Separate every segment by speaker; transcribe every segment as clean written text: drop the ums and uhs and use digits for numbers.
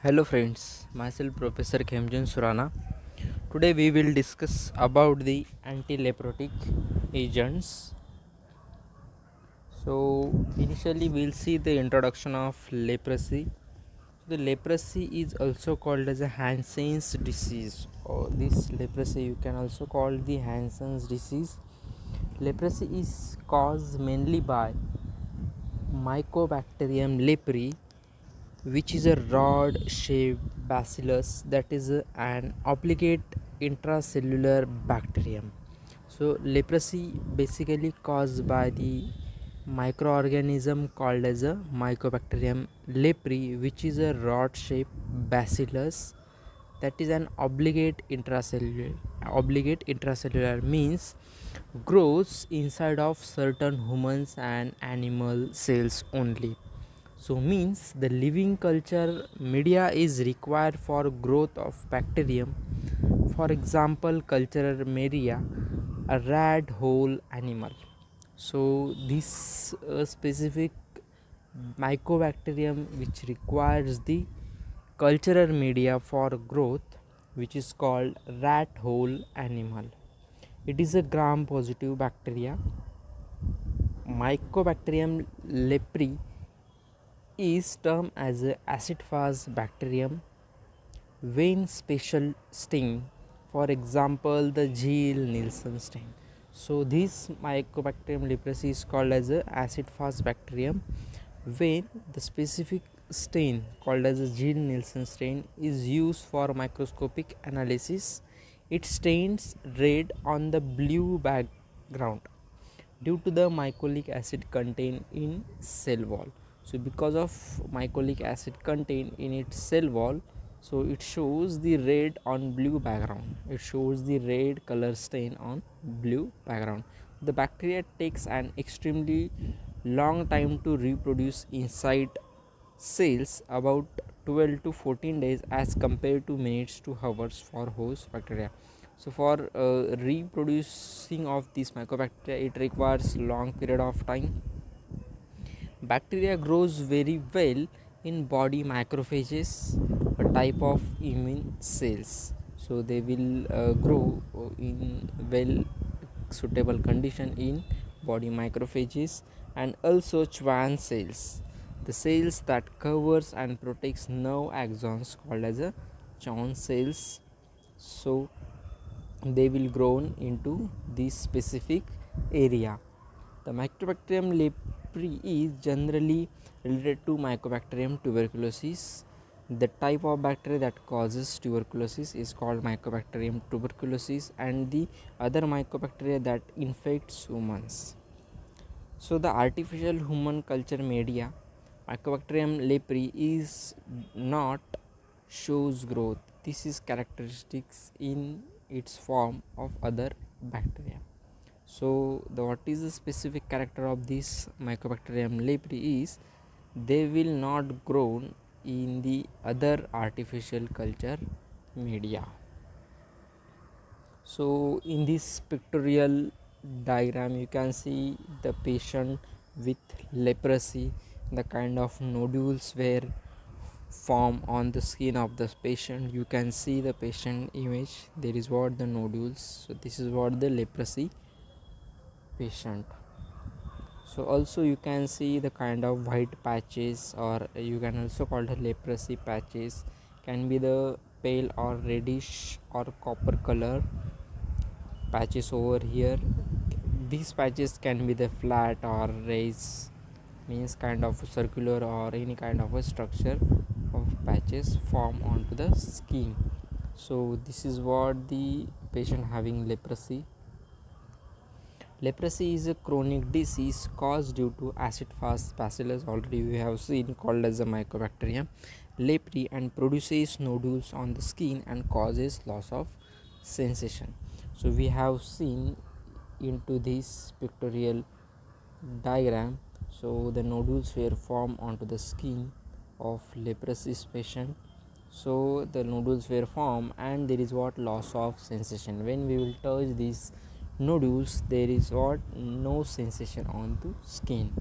Speaker 1: Hello friends, myself Professor Khemjan Surana. Today we will discuss about the anti-leprotic agents. So initially we'll see the introduction of leprosy. The leprosy is also called as a Hansen's disease, or this leprosy you can also call the Hansen's disease. Leprosy is caused mainly by Mycobacterium leprae, which is a rod shaped bacillus that is an obligate intracellular bacterium. So leprosy basically caused by the microorganism called as a Mycobacterium leprae, which is a rod shaped bacillus that is an obligate intracellular means grows inside of certain humans and animal cells only. So means the living culture media is required for growth of bacterium. For example, cultural media, a rat hole animal. So this specific mycobacterium which requires the cultural media for growth, which is called rat hole animal. It is a gram positive bacteria. Mycobacterium leprae is termed as a acid fast bacterium when special stain, for example the Gill Nielsen stain. So this Mycobacterium leprae is called as a acid fast bacterium when the specific stain called as a Gill Nielsen stain is used for microscopic analysis. It stains red on the blue background due to the mycolic acid contained in cell wall. So because of mycolic acid contained in its cell wall, so it shows the red on blue background. It shows the red color stain on blue background. The bacteria takes an extremely long time to reproduce inside cells, about 12 to 14 days as compared to minutes to hours for host bacteria. So for reproducing of these mycobacteria, it requires long period of time. Bacteria grows very well in body macrophages, a type of immune cells. So they will grow in well suitable condition in body macrophages and also Schwann cells, the cells that covers and protects nerve axons called as a Schwann cells. So they will grow into this specific area. The Mycobacterium leprae is generally related to Mycobacterium tuberculosis. The type of bacteria that causes tuberculosis is called Mycobacterium tuberculosis, and the other mycobacteria that infects humans. So the artificial human culture media Mycobacterium leprae is not shows growth. This is characteristics in its form of other bacteria. So what is the specific character of this Mycobacterium leprae is they will not grow in the other artificial culture media. So in this pictorial diagram you can see the patient with leprosy. The kind of nodules were form on the skin of the patient. You can see the patient image. There is what the nodules. So this is what the leprosy patient. So also you can see the kind of white patches, or you can also call the leprosy patches, can be the pale or reddish or copper color patches over here. These patches can be the flat or raised, means kind of circular or any kind of a structure of patches form onto the skin. So this is what the patient having leprosy. Leprosy is a chronic disease caused due to acid fast bacillus, already we have seen, called as a Mycobacterium leprae, and produces nodules on the skin and causes loss of sensation. So we have seen into this pictorial diagram. So the nodules were formed onto the skin of leprosy patient. So the nodules were formed and there is what loss of sensation. When we will touch these nodules, there is what no sensation on the skin.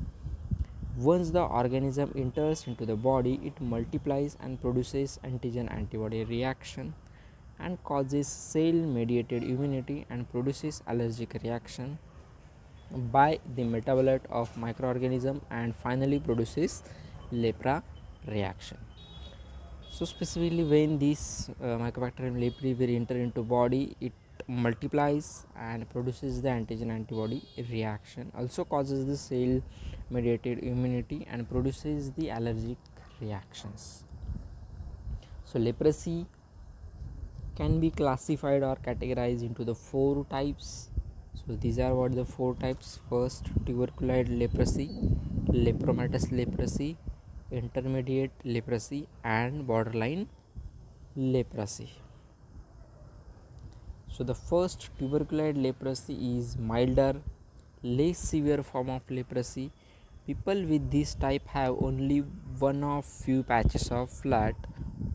Speaker 1: Once the organism enters into the body, it multiplies and produces antigen antibody reaction and causes cell mediated immunity and produces allergic reaction by the metabolite of microorganism and finally produces lepra reaction. So specifically when this Mycobacterium leprae will enter into body, it multiplies and produces the antigen antibody reaction, also causes the cell mediated immunity and produces the allergic reactions. So leprosy can be classified or categorized into the four types. So these are what the four types. First, tuberculoid leprosy, lepromatous leprosy, intermediate leprosy and borderline leprosy. So the first, tuberculoid leprosy, is milder, less severe form of leprosy. People with this type have only one of few patches of flat,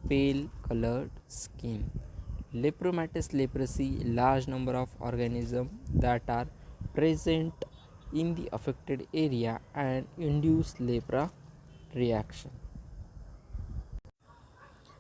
Speaker 1: pale colored skin. Lepromatous leprosy, large number of organisms that are present in the affected area and induce lepra reaction.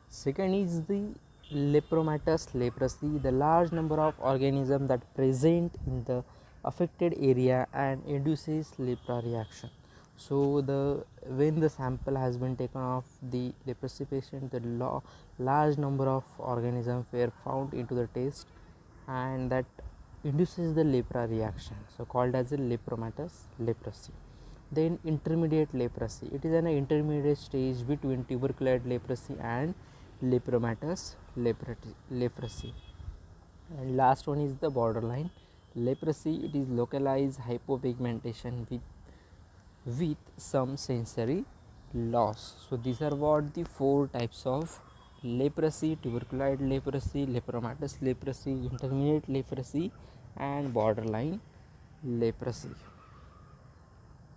Speaker 1: Second is the lepromatous leprosy, the large number of organisms that present in the affected area and induces lepra reaction. So the when the sample has been taken of the leprosy patient, the large number of organisms were found into the test and that induces the lepra reaction, so called as a lepromatous leprosy. Then intermediate leprosy, it is an intermediate stage between tuberculoid leprosy and lepromatous leprosy. And last one is the borderline leprosy, it is localized hypopigmentation with some sensory loss. So these are what the four types of leprosy: tuberculoid leprosy, lepromatous leprosy, intermediate leprosy and borderline leprosy.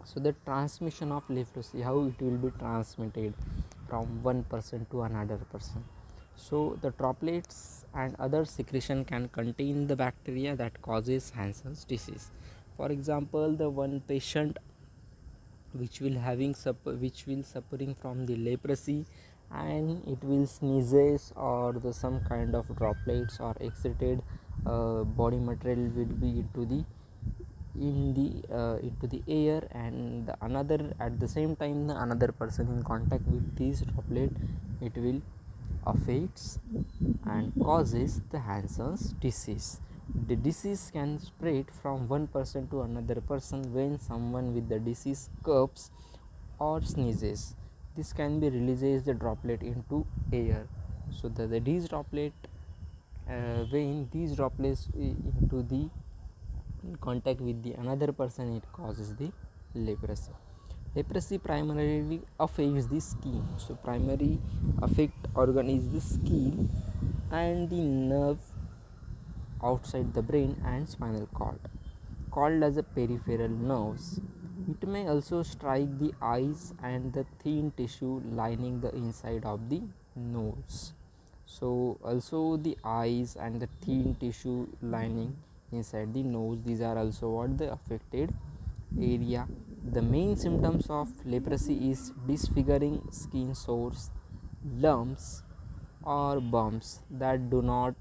Speaker 1: So the transmission of leprosy, how it will be transmitted from one person to another person. So the droplets and other secretion can contain the bacteria that causes Hansen's disease. For example, the one patient which will suffering from the leprosy and it will sneezes or the some kind of droplets or excited body material will be into the air, and the another at the same time the another person in contact with this droplet, it will affects and causes the Hansen's disease. The disease can spread from one person to another person when someone with the disease coughs or sneezes. This can be releases the droplet into air. So these droplet when these droplets into the in contact with the another person, it causes the leprosy. Leprosy primarily affects the skin. So primary affect organ is the skin and the nerve outside the brain and spinal cord, called as a peripheral nerves. It may also strike the eyes and the thin tissue lining the inside of the nose. So also the eyes and the thin tissue lining inside the nose, these are also what the affected area. The main symptoms of leprosy is disfiguring skin sores, lumps or bumps that do not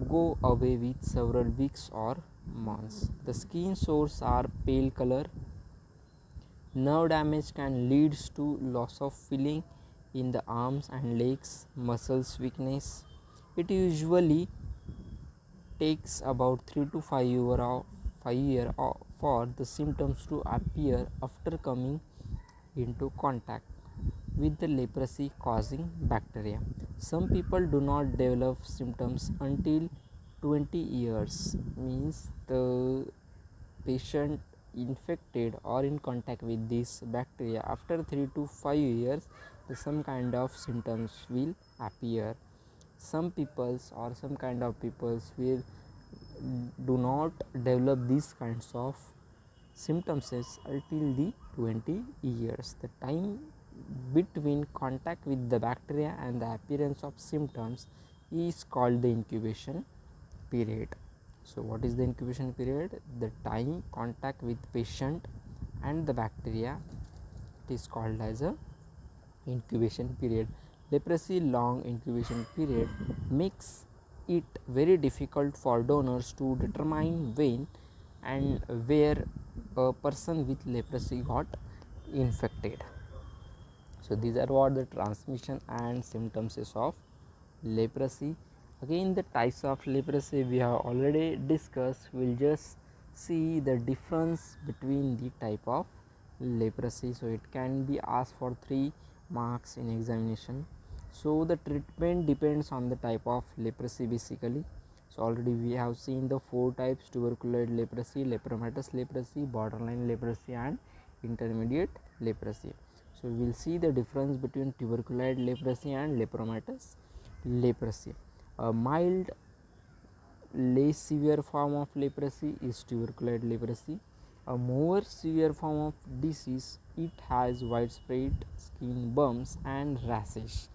Speaker 1: go away with several weeks or months. The skin sores are pale color. Nerve damage can lead to loss of feeling in the arms and legs, muscles weakness. It usually takes about 3 to 5 years for the symptoms to appear after coming into contact with the leprosy causing bacteria. Some people do not develop symptoms until 20 years, means the patient infected or in contact with this bacteria after 3 to 5 years, some kind of symptoms will appear. Some peoples or some kind of peoples will do not develop these kinds of symptoms until the 20 years. The time between contact with the bacteria and the appearance of symptoms is called the incubation period. So what is the incubation period? The time contact with patient and the bacteria it is called as a incubation period. Leprosy long incubation period makes it very difficult for donors to determine when and where a person with leprosy got infected. So these are what the transmission and symptoms is of leprosy. Again, the types of leprosy we have already discussed. We'll just see the difference between the type of leprosy. So it can be asked for 3 marks in examination. So the treatment depends on the type of leprosy basically. So already we have seen the 4 types: tuberculoid leprosy, lepromatous leprosy, borderline leprosy and intermediate leprosy. So we will see the difference between tuberculoid leprosy and lepromatous leprosy. A mild, less severe form of leprosy is tuberculoid leprosy. A more severe form of disease, it has widespread skin bumps and rashes.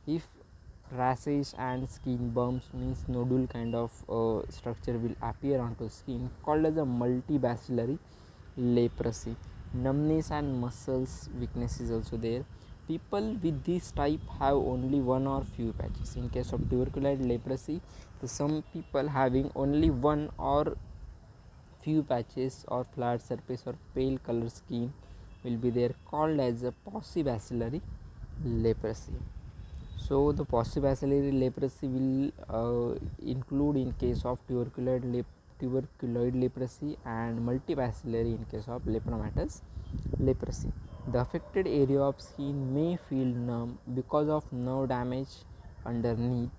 Speaker 1: If rashes and skin bumps means nodule kind of structure will appear onto skin, called as a multibacillary leprosy. Numbness and muscles weakness is also there. People with this type have only one or few patches. In case of tuberculoid leprosy, some people having only one or few patches or flat surface or pale color skin will be there, called as a paucibacillary leprosy. So the paucibacillary leprosy will include in case of tuberculoid leprosy and multibacillary in case of lepromatous leprosy. The affected area of skin may feel numb because of nerve damage underneath,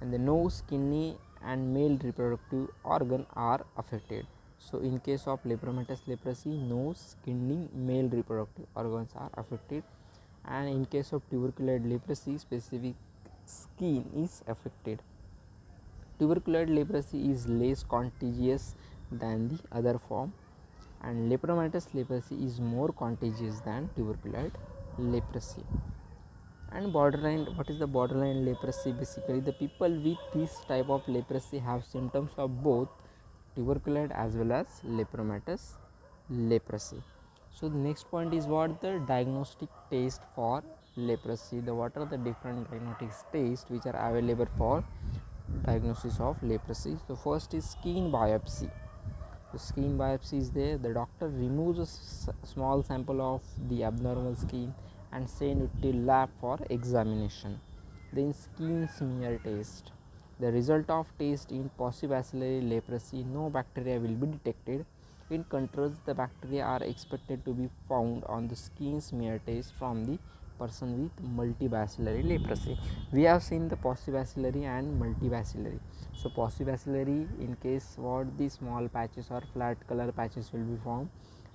Speaker 1: and the nose, kidney and male reproductive organ are affected. So in case of lepromatous leprosy, nose, kidney, male reproductive organs are affected, and in case of tuberculoid leprosy, specific skin is affected. Tuberculoid leprosy is less contagious than the other form, and lepromatous leprosy is more contagious than tuberculoid leprosy. And borderline, what is the borderline leprosy? Basically, the people with this type of leprosy have symptoms of both tuberculoid as well as lepromatous leprosy. So the next point is what the diagnostic test for leprosy. What are the different diagnostic tests which are available for diagnosis of leprosy? So first is skin biopsy. The skin biopsy is there. The doctor removes a small sample of the abnormal skin and send it to lab for examination. Then skin smear test. The result of test in paucibacillary leprosy, no bacteria will be detected. In contrast, the bacteria are expected to be found on the skin smear test from the person with multibacillary leprosy. We have seen the paucibacillary and multibacillary. So paucibacillary, in case what the small patches or flat color patches will be formed,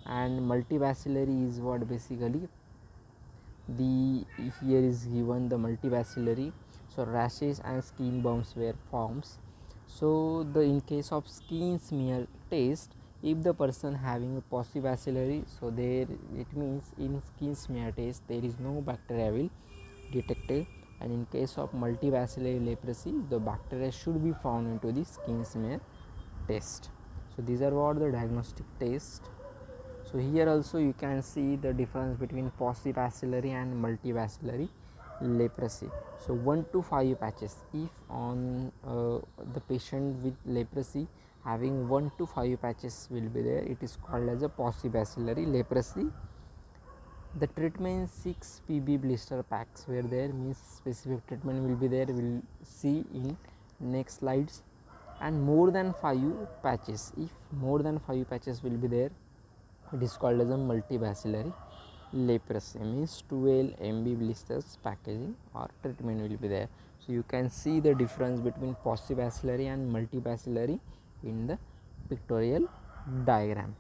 Speaker 1: and multibacillary is what basically the here is given the multibacillary. So rashes and skin bumps were forms. So the in case of skin smear test, if the person having a paucibacillary, so there it means in skin smear test there is no bacteria will detected, and in case of multibacillary leprosy the bacteria should be found into the skin smear test. So these are what the diagnostic test. So here also you can see the difference between paucibacillary and multibacillary leprosy. So 1 to 5 patches. If on the patient with leprosy having 1 to 5 patches will be there, it is called as a paucibacillary leprosy. The treatment 6 pb blister packs were there, means specific treatment will be there, we will see in next slides. And more than 5 patches, if more than 5 patches will be there, it is called as a multibacillary leprosy, means 12 mb blisters packaging or treatment will be there. So you can see the difference between paucibacillary and multibacillary in the pictorial diagram.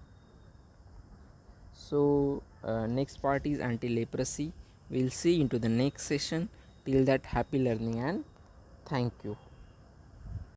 Speaker 1: So next part is anti-leprosy. We'll see into the next session. Till that, happy learning and thank you.